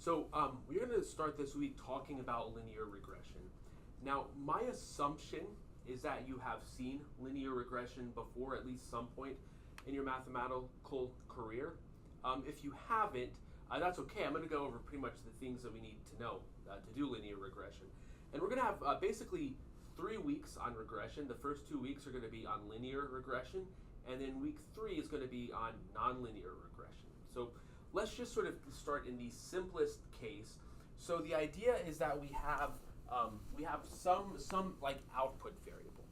So we're going to start this week talking about linear regression. Now, my assumption is that you have seen linear regression before at least some point in your mathematical career. If you haven't, that's okay. I'm going to go over pretty much the things that we need to know to do linear regression. And we're going to have basically 3 weeks on regression. The first 2 weeks are going to be on linear regression, and then week 3 is going to be on nonlinear regression. So let's just sort of start in the simplest case. So the idea is that we have some like output variable.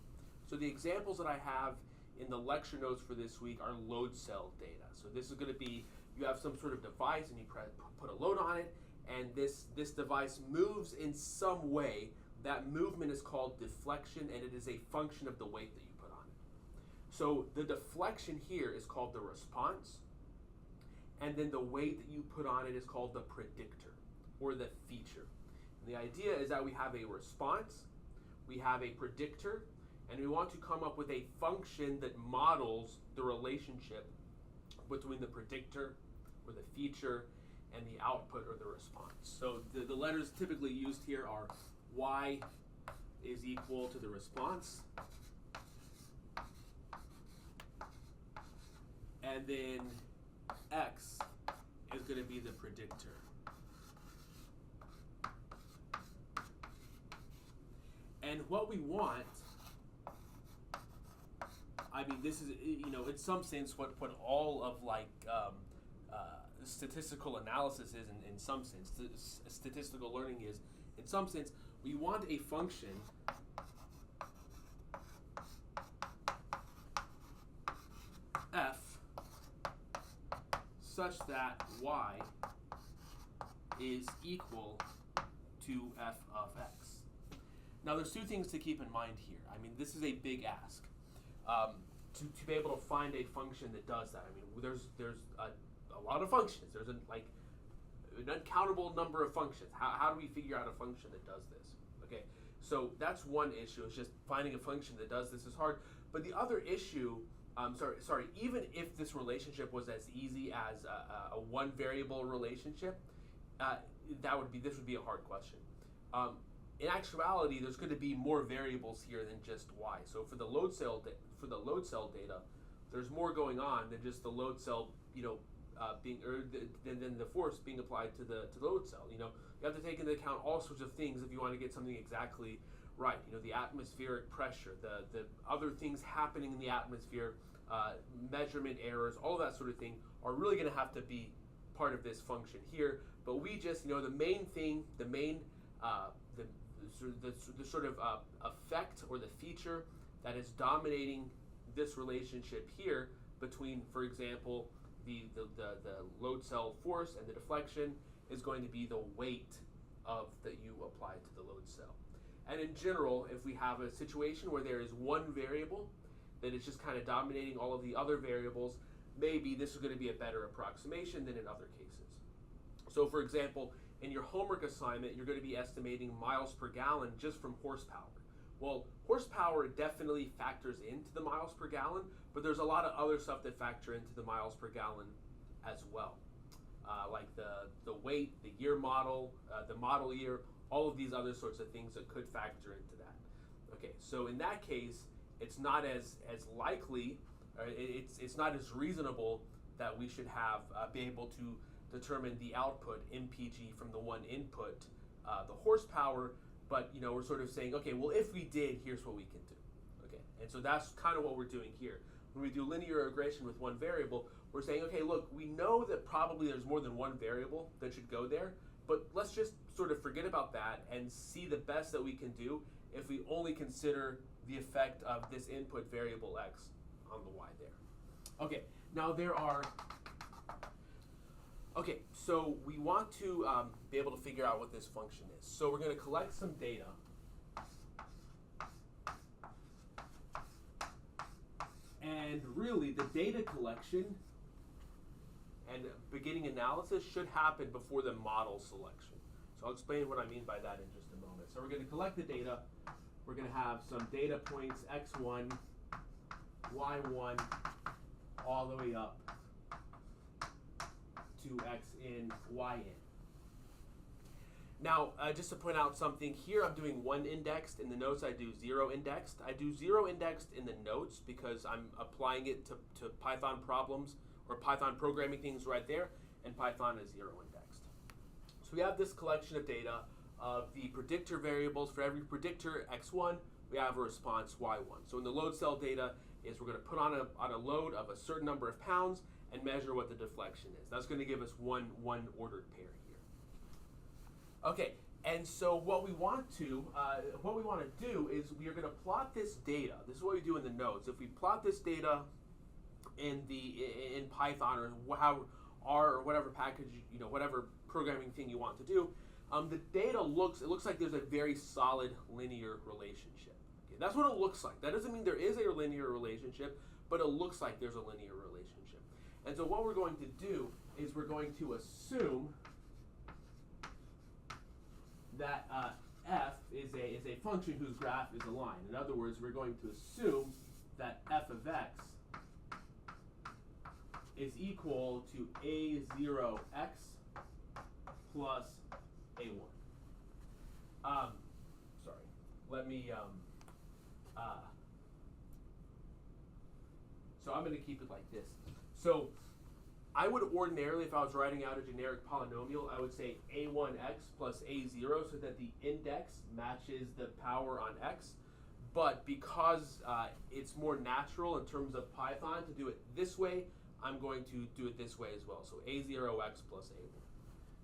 So the examples that I have in the lecture notes for this week are load cell data. So this is going to be, you have some sort of device and you put a load on it, and this device moves in some way. That movement is called deflection, and it is a function of the weight that you put on it. So the deflection here is called the response, and then the weight that you put on it is called the predictor, or the feature. And the idea is that we have a response, we have a predictor, and we want to come up with a function that models the relationship between the predictor, or the feature, and the output, or the response. So the letters typically used here are y is equal to the response, and then x is going to be the predictor. And what we want, I mean, this is, in some sense what all of statistical analysis is in some sense, statistical learning is in some sense. We want a function f such that y is equal to f of x. Now there's two things to keep in mind here. I mean, this is a big ask. To be able to find a function that does that. I mean, there's a lot of functions. There's an uncountable number of functions. How do we figure out a function that does this? Okay, so that's one issue. It's just finding a function that does this is hard. But the other issue, even if this relationship was as easy as a one variable relationship, this would be a hard question. In actuality, there's going to be more variables here than just y. So for the load cell data, there's more going on than just the load cell, than the force being applied to the load cell. You have to take into account all sorts of things if you want to get something exactly right. The atmospheric pressure, the other things happening in the atmosphere, measurement errors, all that sort of thing are really going to have to be part of this function here. But we just, the main thing, the sort of effect or the feature that is dominating this relationship here between, for example, the load cell force and the deflection is going to be the weight that you apply to the load cell. And in general, if we have a situation where there is one variable that is just kind of dominating all of the other variables, maybe this is going to be a better approximation than in other cases. So for example, in your homework assignment, you're going to be estimating miles per gallon just from horsepower. Well, horsepower definitely factors into the miles per gallon, but there's a lot of other stuff that factor into the miles per gallon as well. Like the weight, the year model, the model year, all of these other sorts of things that could factor into that. Okay, so in that case, it's not as likely, it's not as reasonable that we should be able to determine the output MPG from the one input, the horsepower. But we're sort of saying, okay, well, if we did, here's what we can do. Okay, and so that's kind of what we're doing here. When we do linear regression with one variable, we're saying, okay, look, we know that probably there's more than one variable that should go there, but let's just sort of forget about that and see the best that we can do if we only consider the effect of this input variable x on the y there. Okay, now Okay, so we want to be able to figure out what this function is. So we're going to collect some data. And really, the data collection and beginning analysis should happen before the model selection. So I'll explain what I mean by that in just a moment. So we're going to collect the data. We're going to have some data points, x1, y1, all the way up to x in, y in. Now, just to point out something here, I'm doing 1 indexed. In the notes, I do 0 indexed. I do 0 indexed in the notes because I'm applying it to Python problems or Python programming things right there, and Python is 0 indexed. So we have this collection of data of the predictor variables. For every predictor x1, we have a response y1. So in the load cell data is we're going to put on a load of a certain number of pounds and measure what the deflection is. That's going to give us one ordered pair here. Okay, and so what we want to do is we are going to plot this data. This is what we do in the notes. If we plot this data in Python or how R or whatever package, whatever programming thing you want to do, the data looks like there's a very solid linear relationship. Okay, that's what it looks like. That doesn't mean there is a linear relationship, but it looks like there's a linear relationship. And so what we're going to do is we're going to assume that f is a function whose graph is a line. In other words, we're going to assume that f of x is equal to a0x plus a1. Sorry, let me, so I'm going to keep it like this. So I would ordinarily, if I was writing out a generic polynomial, I would say a1x plus a0 so that the index matches the power on x. But because it's more natural in terms of Python to do it this way, I'm going to do it this way as well. So a0x plus a1.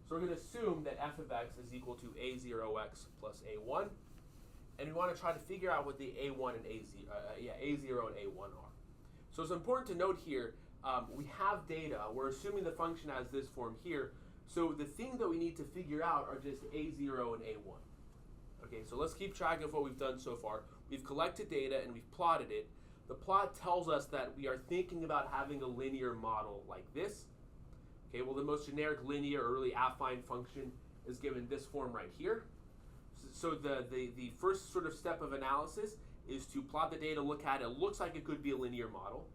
So we're going to assume that f of x is equal to a0x plus a1. And we want to try to figure out what the a1 and a0 and a1 are. So it's important to note here, we have data. We're assuming the function has this form here. So the thing that we need to figure out are just a0 and a1. Okay, so let's keep track of what we've done so far. We've collected data and we've plotted it. The plot tells us that we are thinking about having a linear model like this. Okay, well, the most generic linear or really affine function is given this form right here. So the first sort of step of analysis is to plot the data, look at it. It looks like it could be a linear model,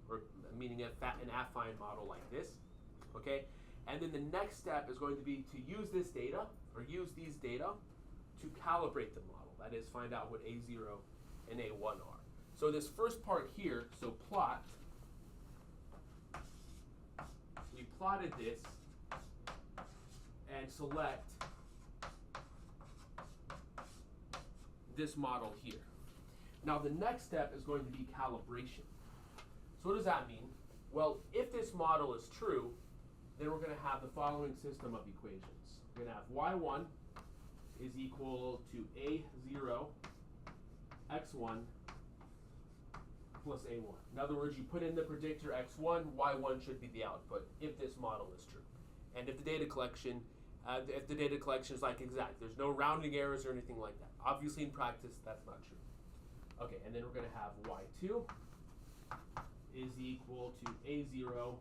or meaning an affine model like this. Okay, and then the next step is going to be to use this data, or use these data, to calibrate the model. That is, find out what a0 and a1 are. So this first part here, so plot, we plotted this and select this model here. Now the next step is going to be calibration. So what does that mean? Well, if this model is true, then we're going to have the following system of equations. We're going to have y1 is equal to a0 x1 plus a1. In other words, you put in the predictor x1, y1 should be the output if this model is true. And if the data collection is like exact, there's no rounding errors or anything like that. Obviously in practice, that's not true. Okay, and then we're going to have y2 is equal to a0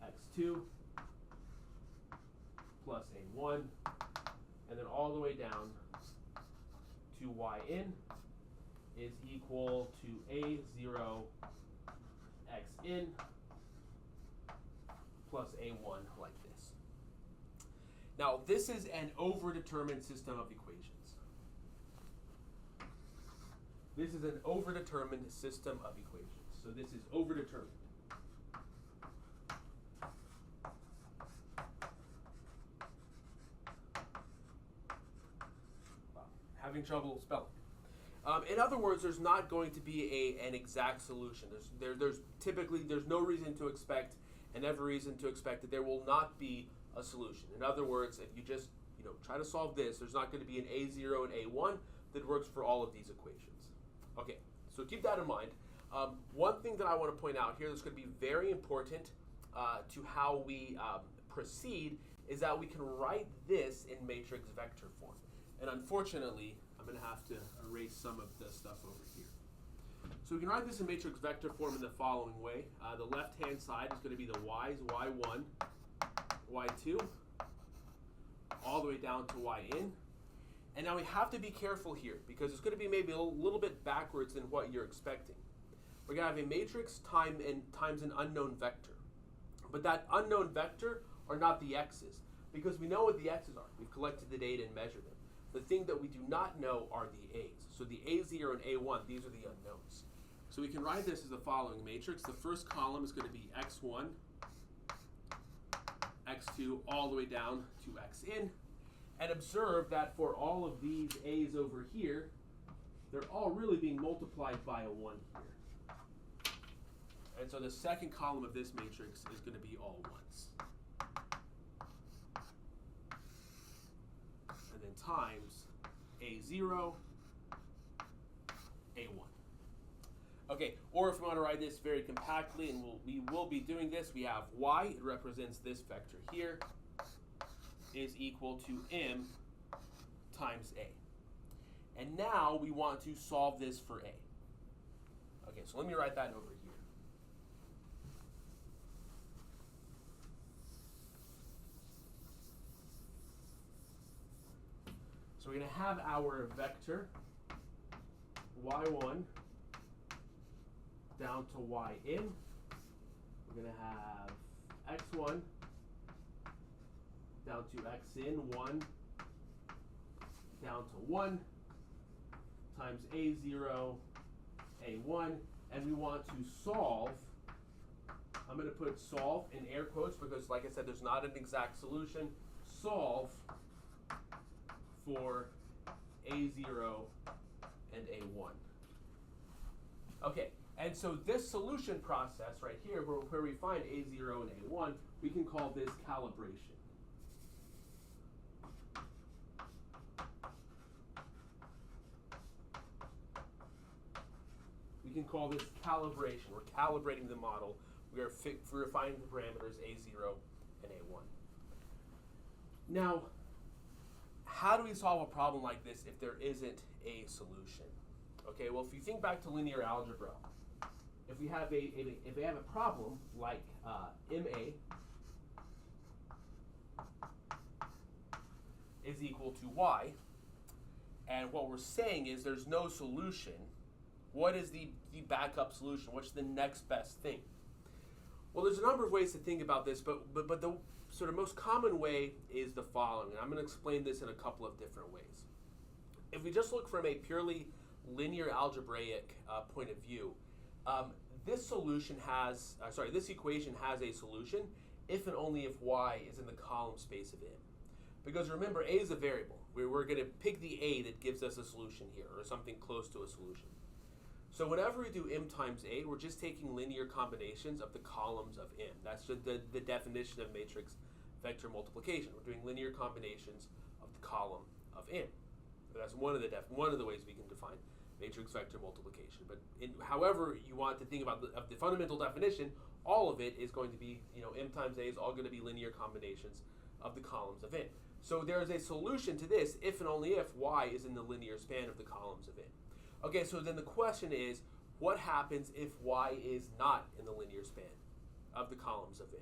x2 plus a1, and then all the way down to yn is equal to a0 xin plus a1 like this. Now this is an overdetermined system of equations. This is an overdetermined system of equations. So this is overdetermined. Having trouble spelling. In other words, there's not going to be an exact solution. There's typically no reason to expect, and every reason to expect that there will not be a solution. In other words, if you just try to solve this, there's not going to be an a0 and a1 that works for all of these equations. Okay, so keep that in mind. One thing that I want to point out here that's going to be very important to how we proceed is that we can write this in matrix vector form. And unfortunately, I'm going to have to erase some of the stuff over here. So we can write this in matrix vector form in the following way. The left-hand side is going to be the y's, y1, y2, all the way down to yn. And now we have to be careful here because it's going to be maybe a little bit backwards than what you're expecting. We're going to have a matrix times an unknown vector. But that unknown vector are not the x's, Because we know what the x's are. We've collected the data and measured them. The thing that we do not know are the a's. So the a0 and a1, these are the unknowns. So we can write this as the following matrix. The first column is going to be x1, x2, all the way down to xn. And observe that for all of these a's over here, they're all really being multiplied by a 1 here. And so the second column of this matrix is going to be all 1s. And then times a0, a1. Okay, or if we want to write this very compactly, and we will be doing this, we have y, it represents this vector here, is equal to m times a. And now we want to solve this for a. Okay, so let me write that over here. So we're going to have our vector y1 down to yn. We're going to have x1 down to xn, 1 down to 1 times a0, a1, and we want to solve. I'm going to put solve in air quotes because, like I said, there's not an exact solution. Solve for a0 and a1. Okay, and so this solution process right here, where we find a0 and a1, we can call this calibration. We can call this calibration. We're calibrating the model. We are refining the parameters a0 and a1. Now, how do we solve a problem like this if there isn't a solution? Okay, well, if you think back to linear algebra, if we have a problem like MA is equal to y, and what we're saying is there's no solution, what is the backup solution? What's the next best thing? Well, there's a number of ways to think about this, but the sort of most common way is the following, and I'm going to explain this in a couple of different ways. If we just look from a purely linear algebraic point of view, this equation has a solution if and only if y is in the column space of n. Because remember, a is a variable. We're going to pick the a that gives us a solution here, or something close to a solution. So whenever we do m times a, we're just taking linear combinations of the columns of m. That's the definition of matrix vector multiplication. We're doing linear combinations of the column of m. So that's one of the ways we can define matrix vector multiplication. But however you want to think about the fundamental definition, all of it is going to be, m times a is all going to be linear combinations of the columns of n. So there is a solution to this if and only if y is in the linear span of the columns of n. Okay, so then the question is, what happens if y is not in the linear span of the columns of n?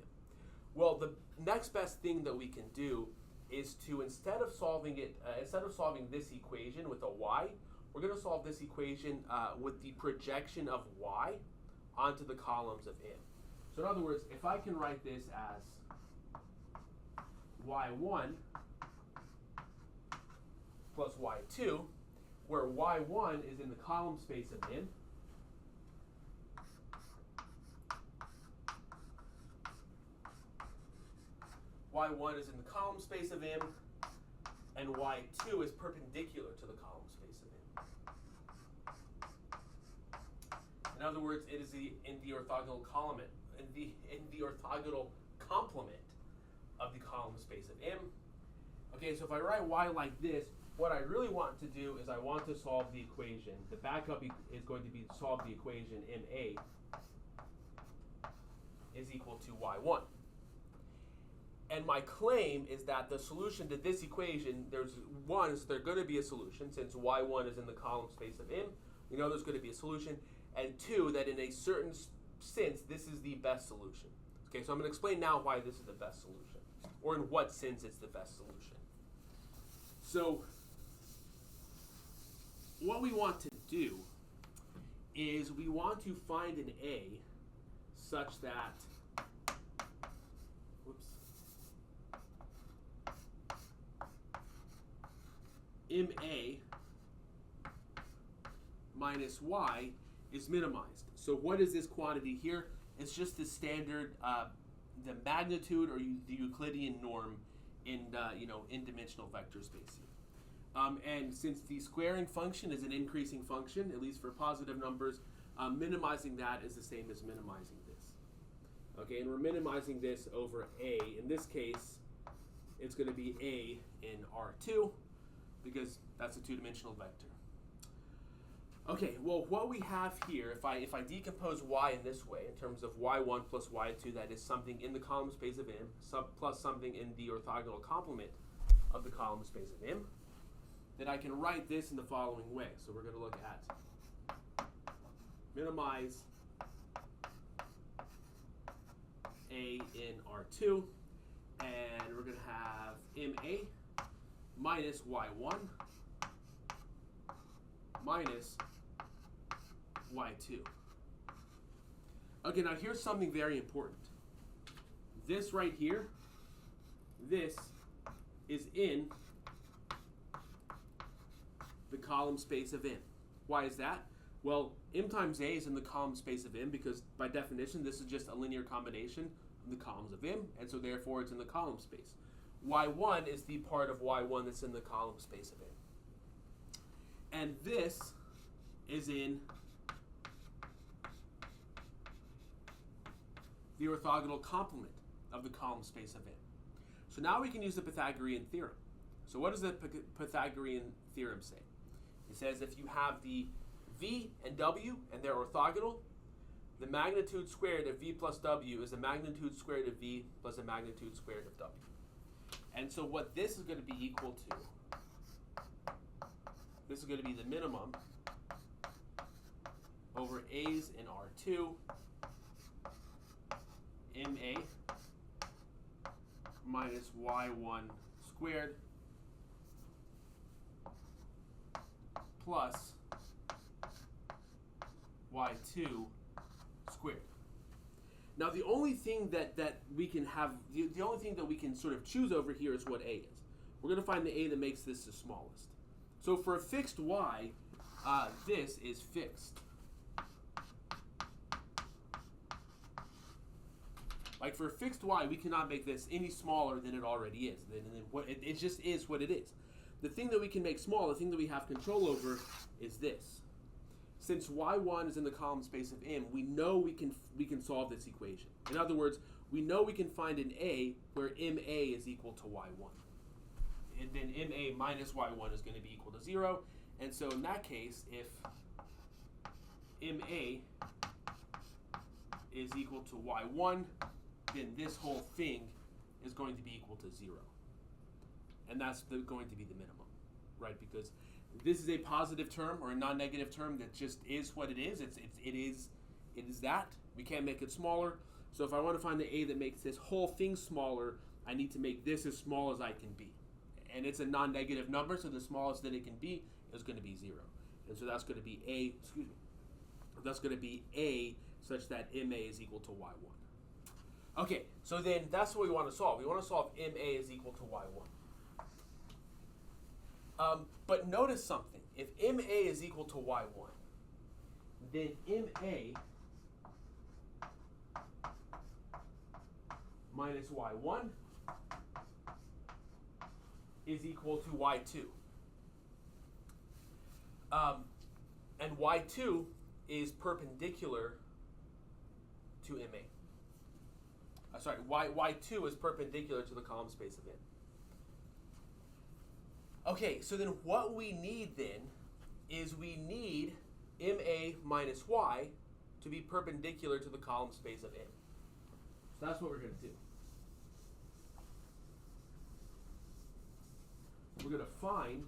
Well, the next best thing that we can do is to, instead of solving this equation with a y, we're going to solve this equation with the projection of y onto the columns of n. So in other words, if I can write this as y1 plus y2, where y1 is in the column space of n, y1 is in the column space of m, and y2 is perpendicular to the column space of n. In other words, it is in the orthogonal complement of the column space of m. Okay, so if I write y like this, what I really want to do is I want to solve the equation. The backup is going to be solve the equation MA is equal to y1. And my claim is that the solution to this equation, there's going to be a solution since y1 is in the column space of m. We know there's going to be a solution. And two, that in a certain sense, this is the best solution. Okay, so I'm going to explain now why this is the best solution, or in what sense it's the best solution. So what we want to do is we want to find an A such that MA minus y is minimized. So what is this quantity here? It's just the standard, the magnitude or the Euclidean norm in in dimensional vector space. And since the squaring function is an increasing function, at least for positive numbers, minimizing that is the same as minimizing this. Okay, and we're minimizing this over A. In this case, it's going to be A in R2 because that's a two-dimensional vector. Okay, well, what we have here, if I decompose y in this way, in terms of y1 plus y2, that is something in the column space of M, plus something in the orthogonal complement of the column space of M, then I can write this in the following way. So we're going to look at minimize A in R2, and we're going to have MA minus Y1 minus Y2. Okay, now here's something very important. This right here, this is in the column space of M. Why is that? Well, M times A is in the column space of M because by definition this is just a linear combination of the columns of M, and so therefore it's in the column space. Y1 is the part of Y1 that's in the column space of M. And this is in the orthogonal complement of the column space of M. So now we can use the Pythagorean theorem. So what does the Pythagorean theorem say? It says if you have the V and W and they're orthogonal, the magnitude squared of V plus W is the magnitude squared of V plus the magnitude squared of W. And so what this is going to be equal to, this is going to be the minimum over A's in R2, MA minus Y1 squared plus Y2 squared. Now the only thing that we can have, the only thing that we can sort of choose over here is what A is. We're going to find the A that makes this the smallest. So for a fixed Y, this is fixed. Like for a fixed Y, we cannot make this any smaller than it already is. It just is what it is. The thing that we can make small, the thing that we have control over, is this. Since Y1 is in the column space of M, we know we can solve this equation. In other words, we know we can find an A where MA is equal to Y1. And then MA minus Y1 is going to be equal to 0. And so in that case, if MA is equal to Y1, then this whole thing is going to be equal to 0. And that's going to be the minimum, right? Because this is a positive term or a non-negative term that just is what it is. It is that. We can't make it smaller. So if I want to find the A that makes this whole thing smaller, I need to make this as small as I can be. And it's a non-negative number, so the smallest that it can be is going to be 0. And so that's going to be A, that's going to be A such that MA is equal to Y1. Okay, so then that's what we want to solve. We want to solve MA is equal to Y1. But notice something. If MA is equal to Y1, then MA minus Y1 is equal to Y2. And Y2 is perpendicular to MA. Y2 is perpendicular to the column space of M. Okay, so then what we need then is we need MA minus Y to be perpendicular to the column space of M. So that's what we're going to do. We're going to find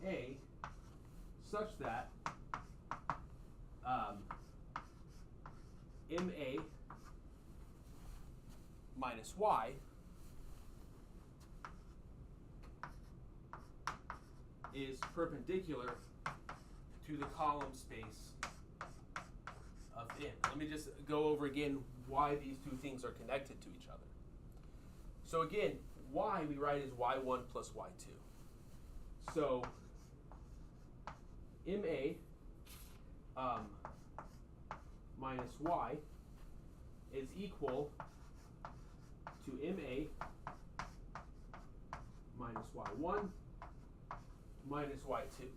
A such that MA minus Y is perpendicular to the column space of M. Let me just go over again why these two things are connected to each other. So again, y we write as y1 plus y2. So ma minus y is equal to ma minus y1 minus y2.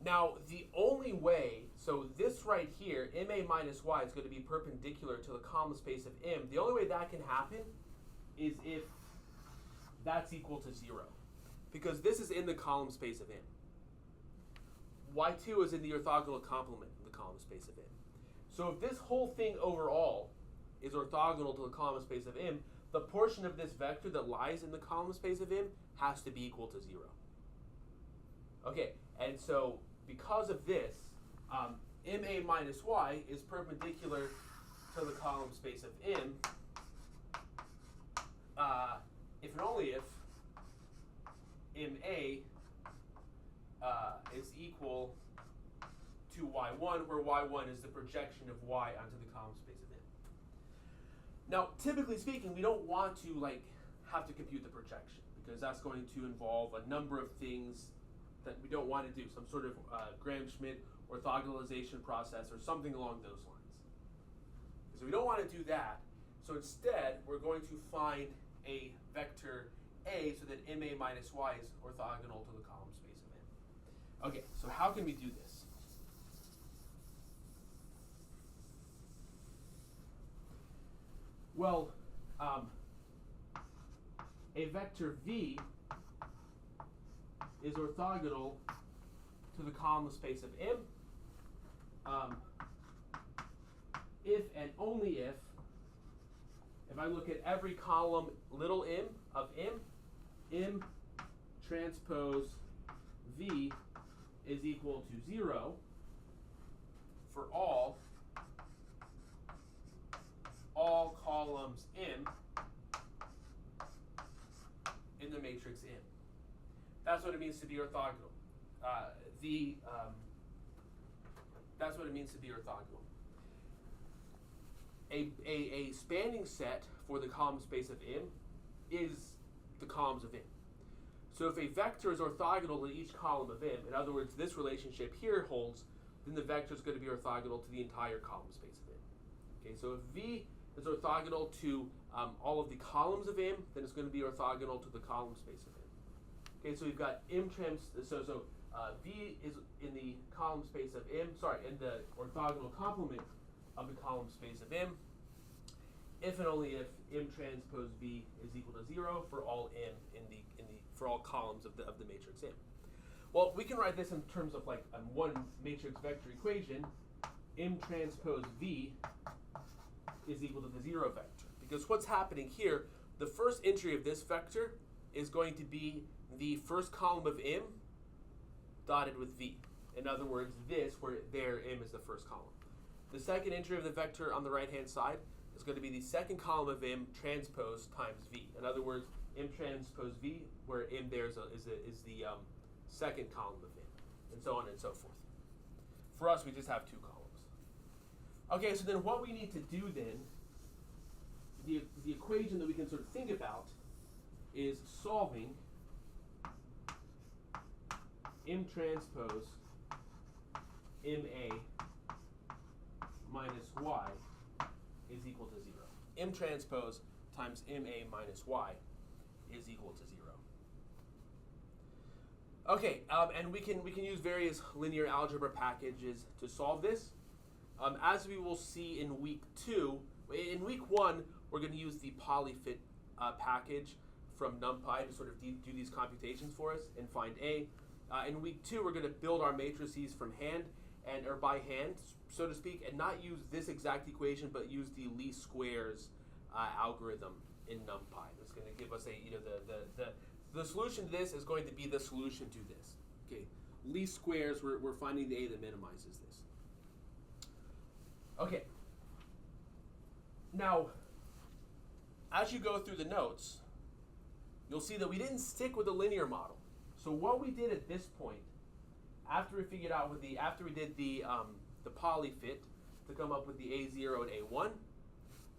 Now, the only way, so this right here, ma minus y is going to be perpendicular to the column space of m. The only way that can happen is if that's equal to 0. Because this is in the column space of m. y2 is in the orthogonal complement of the column space of m. So if this whole thing overall is orthogonal to the column space of m, the portion of this vector that lies in the column space of m has to be equal to 0. Okay, and so because of this, ma minus y is perpendicular to the column space of m if and only if ma is equal to y1, where y1 is the projection of y onto the column space of m. Now, typically speaking, we don't want to have to compute the projection, because that's going to involve a number of things that we don't want to do, some sort of Gram-Schmidt orthogonalization process or something along those lines. So we don't want to do that. So instead, we're going to find a vector A so that ma minus y is orthogonal to the column space of m. Okay, so how can we do this? Well, a vector v is orthogonal to the column space of m if and only if I look at every column little m of m transpose v is equal to 0 for all columns m in the matrix M. That's what it means to be orthogonal. That's what it means to be orthogonal. A spanning set for the column space of M is the columns of M. So if a vector is orthogonal to each column of M, in other words, this relationship here holds, then the vector is going to be orthogonal to the entire column space of M. Okay, so if V is orthogonal to all of the columns of M, then it's going to be orthogonal to the column space of M. Okay, so we've got V is in the column space of M, in the orthogonal complement of the column space of M, if and only if M transpose V is equal to 0 for all M for all columns of the matrix M. Well, we can write this in terms of one matrix vector equation. M transpose V is equal to the 0 vector, because what's happening here, the first entry of this vector is going to be the first column of M dotted with V. In other words, this, where there M is the first column. The second entry of the vector on the right-hand side is going to be the second column of M transpose times V. In other words, M transpose V, where M there is the second column of M, and so on and so forth. For us, we just have 2 columns. Okay, so then what we need to do then, the equation that we can sort of think about is solving M transpose MA minus Y is equal to 0. M transpose times MA minus Y is equal to 0. Okay, and we can use various linear algebra packages to solve this. As we will see in week 2, in week 1, we're going to use the polyfit package from NumPy to sort of do these computations for us and find A. In week 2, we're going to build our matrices from hand or by hand, so to speak, and not use this exact equation, but use the least squares algorithm in NumPy. That's going to give us the solution to this is going to be the solution to this. Okay, least squares, we're finding the A that minimizes this. Okay. Now, as you go through the notes, you'll see that we didn't stick with the linear model. So what we did at this point, after we figured out after we did the polyfit to come up with the A0 and A1,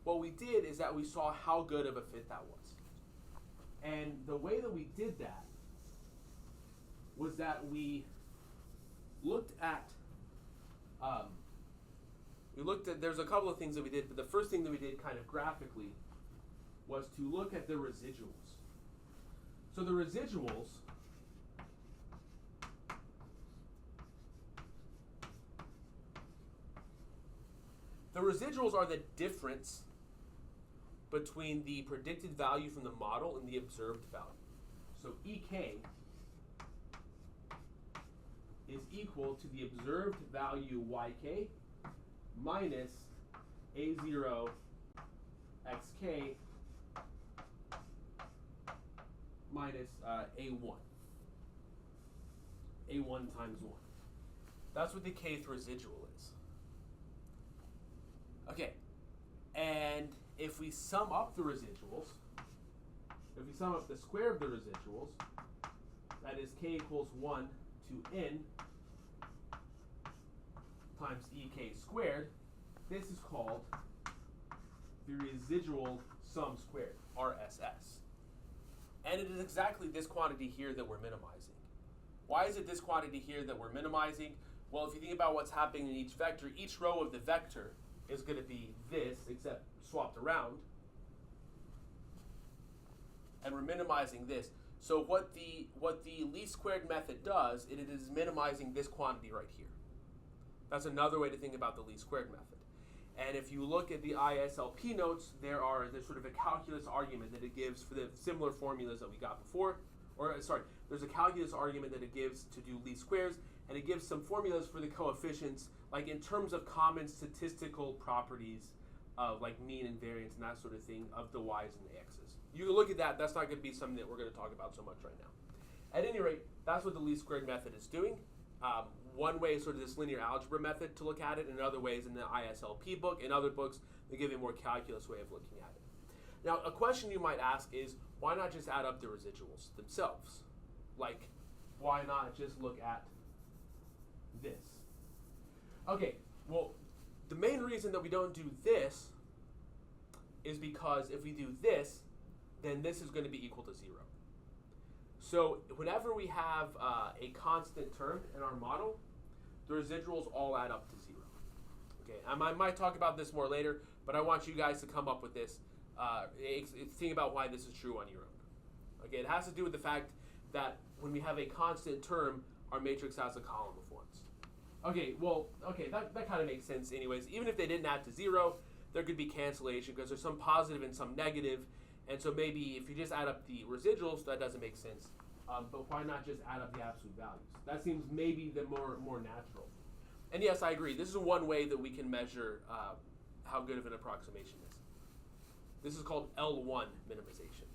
what we did is that we saw how good of a fit that was. And the way that we did that was that we looked at, there's a couple of things that we did, but the first thing that we did kind of graphically was to look at the residuals. So the residuals are the difference between the predicted value from the model and the observed value. So EK is equal to the observed value YK minus A0 XK minus A1. A1 times 1. That's what the kth residual is. Okay, and if we sum up the residuals, if we sum up the square of the residuals, that is k equals 1 to n times ek squared, this is called the residual sum squared, RSS. And it is exactly this quantity here that we're minimizing. Why is it this quantity here that we're minimizing? Well, if you think about what's happening in each vector, each row of the vector is going to be this, except swapped around. And we're minimizing this. So what the least squared method does, it is minimizing this quantity right here. That's another way to think about the least squared method. And if you look at the ISLP notes, there's sort of a calculus argument that it gives for the similar formulas that we got before. There's a calculus argument that it gives to do least squares, and it gives some formulas for the coefficients, like in terms of common statistical properties of like mean and variance and that sort of thing of the y's and the x's. You can look at that. That's not going to be something that we're going to talk about so much right now. At any rate, that's what the least squared method is doing. One way is sort of this linear algebra method to look at it, and other ways in the ISLP book. In other books, they give a more calculus way of looking at it. Now, a question you might ask is, why not just add up the residuals themselves? Like, why not just look at this? Okay, well, the main reason that we don't do this is because if we do this, then this is going to be equal to 0. So whenever we have a constant term in our model, the residuals all add up to 0. Okay, I might talk about this more later, but I want you guys to come up with this. Think about why this is true on your own. Okay, it has to do with the fact that when we have a constant term, our matrix has a column of 1s. Okay, well, that kind of makes sense anyways. Even if they didn't add to 0, there could be cancellation because there's some positive and some negative. And so maybe if you just add up the residuals, that doesn't make sense. But why not just add up the absolute values? That seems maybe the more natural. And yes, I agree. This is one way that we can measure how good of an approximation is. This is called L1 minimization.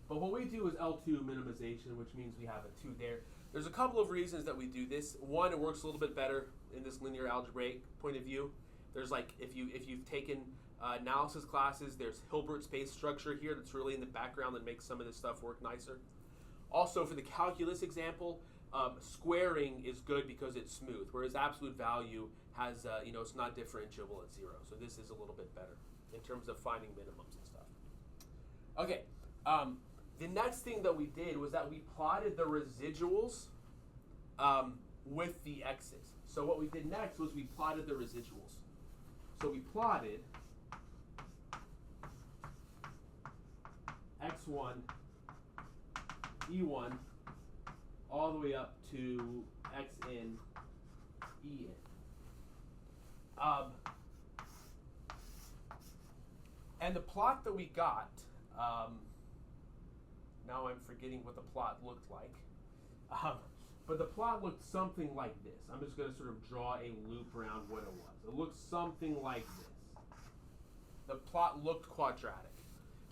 But what we do is L2 minimization, which means we have a 2 there. There's a couple of reasons that we do this. One, it works a little bit better in this linear algebraic point of view. There's like, if you've taken analysis classes, there's Hilbert space structure here that's really in the background that makes some of this stuff work nicer. Also, for the calculus example, squaring is good because it's smooth, whereas absolute value has, it's not differentiable at 0. So this is a little bit better in terms of finding minimums and stuff. Okay, the next thing that we did was that we plotted the residuals with the x's. So what we did next was we plotted the residuals. So we plotted x1, e1, all the way up to xn, en. And the plot that we got, now I'm forgetting what the plot looked like, but the plot looked something like this. I'm just going to sort of draw a loop around what it was. It looked something like this. The plot looked quadratic.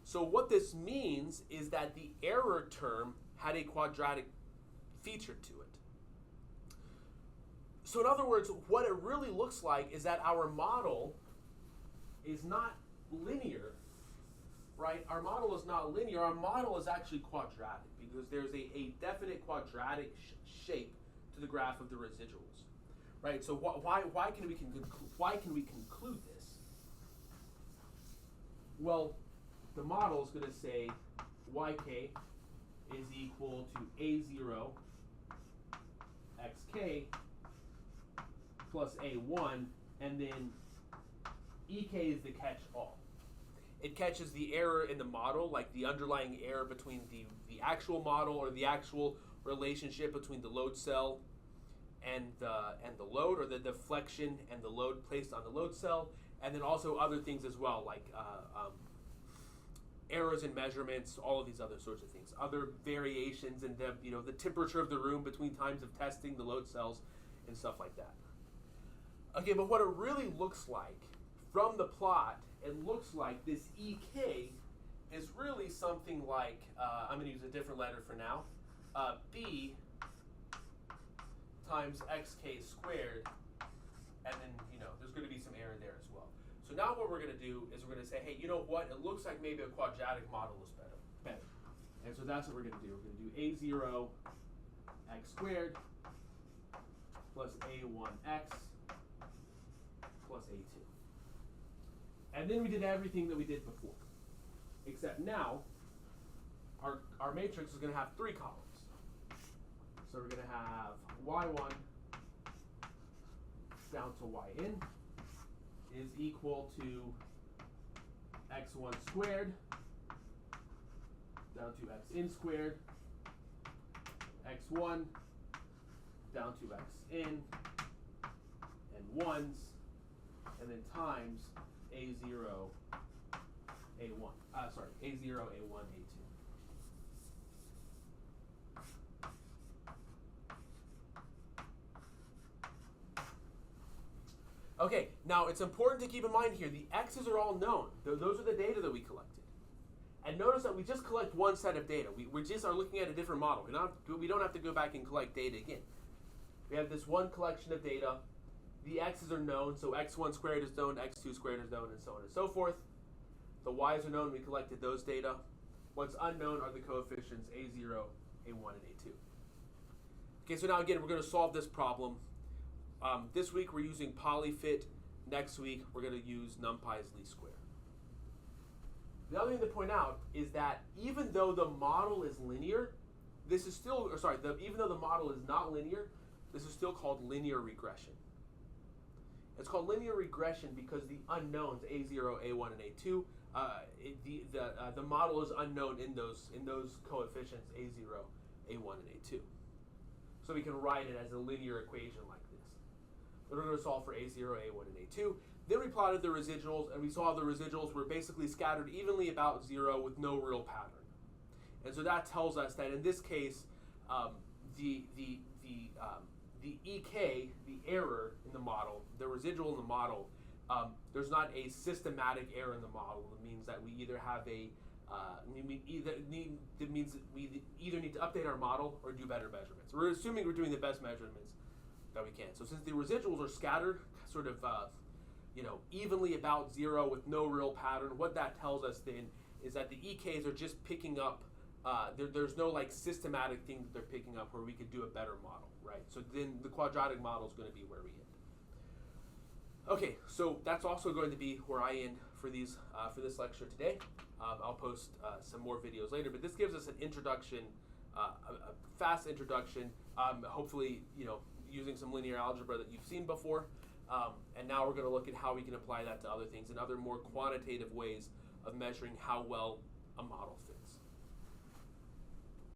So what this means is that the error term had a quadratic feature to it. So in other words, what it really looks like is that our model is not linear, right? Our model is not linear. Our model is actually quadratic because there's a definite quadratic shape to the graph of the residuals, right? So why can we conclude this? Well, the model is going to say yk is equal to a0 xk plus a1, and then ek is the catch-all. It catches the error in the model, like the underlying error between the actual model or the actual relationship between the load cell and the load, or the deflection and the load placed on the load cell, and then also other things as well, like errors in measurements, all of these other sorts of things, other variations in the temperature of the room between times of testing the load cells and stuff like that. Okay, but what it really looks like from the plot, it looks like this ek is really something like, I'm going to use a different letter for now, b times xk squared, and then, there's going to be some error there as well. So now what we're going to do is we're going to say, hey, you know what? It looks like maybe a quadratic model is better. And so that's what we're going to do. We're going to do a0 x squared plus a1x plus a2. And then we did everything that we did before, except now our matrix is going to have 3 columns. So we're going to have y1 down to yn is equal to x1 squared down to xn squared, x1 down to xn, and 1s, and then times a0, a1. A0, A1, A2. Okay, now it's important to keep in mind here, the x's are all known. Those are the data that we collected. And notice that we just collect one set of data. We just are looking at a different model. We don't have to go back and collect data again. We have this one collection of data. The x's are known, so x1 squared is known, x2 squared is known, and so on and so forth. The y's are known, we collected those data. What's unknown are the coefficients a0, a1, and a2. Okay, so now again, we're going to solve this problem. This week we're using polyfit. Next week we're going to use NumPy's least square. The other thing to point out is that even though the model is linear, this is still, even though the model is not linear, this is still called linear regression. It's called linear regression because the unknowns a0, a1, and a2, the model is unknown in those coefficients a0, a1, and a2. So we can write it as a linear equation like this. We're going to solve for a0, a1, and a2. Then we plotted the residuals, and we saw the residuals were basically scattered evenly about 0 with no real pattern. And so that tells us that in this case, the EK, the error in the model, the residual in the model, there's not a systematic error in the model. It means that we either have we either need to update our model or do better measurements. We're assuming we're doing the best measurements that we can. So since the residuals are scattered, sort of evenly about 0 with no real pattern, what that tells us then is that the EKs are just picking up. There's no systematic thing that they're picking up where we could do a better model, right? So then the quadratic model is going to be where we end. Okay, so that's also going to be where I end for for this lecture today. I'll post some more videos later, but this gives us an introduction, a fast introduction. Hopefully, using some linear algebra that you've seen before. And now we're going to look at how we can apply that to other things and other more quantitative ways of measuring how well a model fits.